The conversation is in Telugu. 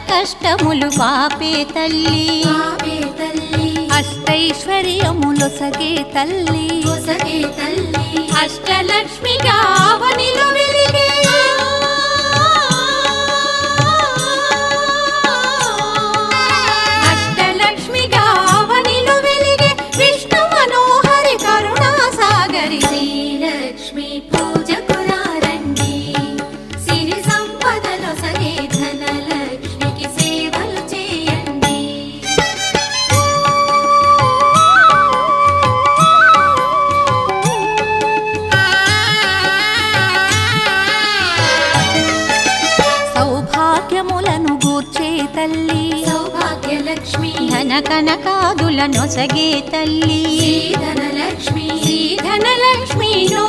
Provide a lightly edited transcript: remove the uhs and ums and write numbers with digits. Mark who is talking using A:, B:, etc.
A: కష్టములు పాపే తల్లి అష్టైశ్వర్యములొసగే తల్లి అష్టలక్ష్మిగా అవనిలో వెలిగే అష్టలక్ష్మిగా అవనిలో వెలిగే విష్ణు మనోహరి కరుణా సాగరి
B: శ్రీలక్ష్మి పూజకురారండి సిరి సంపదలో సగే ధనలక్ష్మికి సేవలు చేయండి.
A: సౌభాగ్యములను గూర్చే తల్లి
B: సౌభాగ్యలక్ష్మి
A: ధన కనకాదుల నొసగే తల్లి
B: ధనలక్ష్మి
A: ధనలక్ష్మి నో